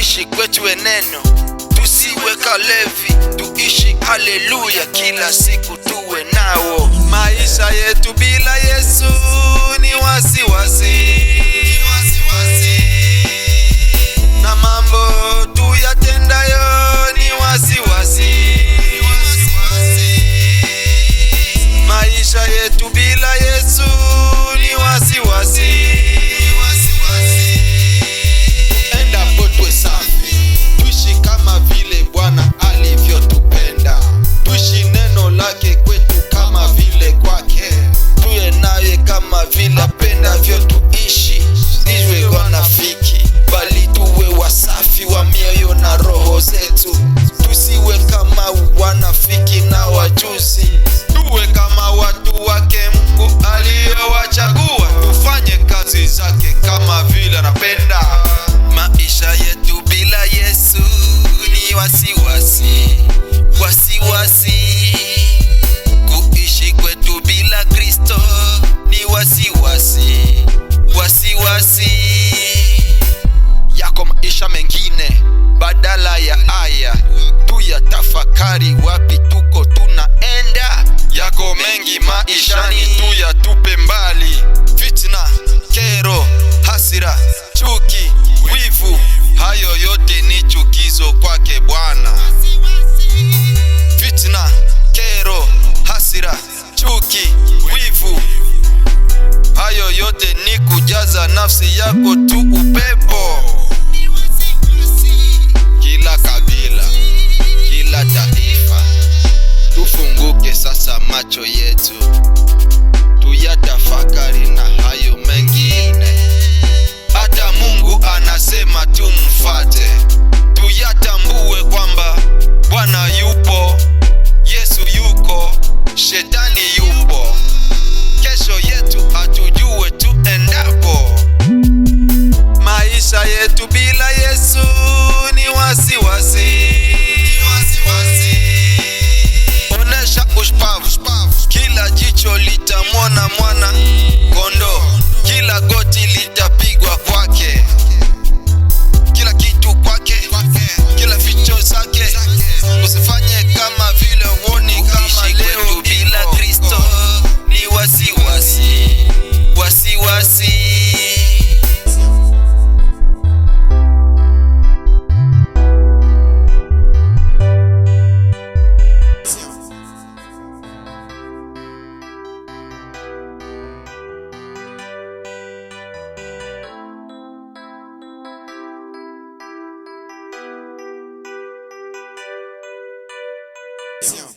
kuishi kwetu neno, tusiwe kalevi, tuishi haleluya, kila siku tuwe nao. Maisha yetu bila Yesu ni wasiwasi, na mambo tuyatendayo ni wasiwasi. Maisha yetu bila Yesu ni wasiwasi. Endapo tuwe safi, tuishi kama vile Bwana alivyotupenda, tuishi neno lake kwetu kama vile kwake, tuwe naye kama vile apendavyo tuishi. Tusiwe wanafiki, bali tuwe wasafi wa mioyo na roho zetu. Tusiwe kama wanafiki na wajuzi, tuwe kama watu wake Mungu aliyowachagua, tufanye kazi zake kama vile anapenda. Maisha yetu bila Yesu ni wasiwasi, wasiwasi. Kuishi kwetu bila Kristo ni wasiwasi, wasiwasi. Yako maisha mengine badala ya haya, tuyatafakari wapi tuko tunaenda. Yako mengi maishani, tuyatupe mbali. Fitna, kero, hasira, chuki, wivu, hayo yote ni chukizo kwake Bwana. Fitna, kero, hasira, chuki, wivu, hayo yote ni kujaza nafsi yako tu upepo. Kila kabila, kila taifa, tufunguke sasa macho yetu, tuyatafakari na hayo mengine. Hata Mungu anasema tumfuate, tuyatambue kwamba Bwana yupo, Yesu yuko, Shetani yupo. Kesho yetu hatujue tuendapo. Maisha yetu bila Yesu ni wasiwasi, onesha ushupavu, kila jicho litamwona mwana kondoo, kila goti litapigwa kwake, kila kitu kwake, kila ficho zake. Usifanye kama vile uoni kama leo bila Kristo ni wasiwasi, wasiwasi. Yeah.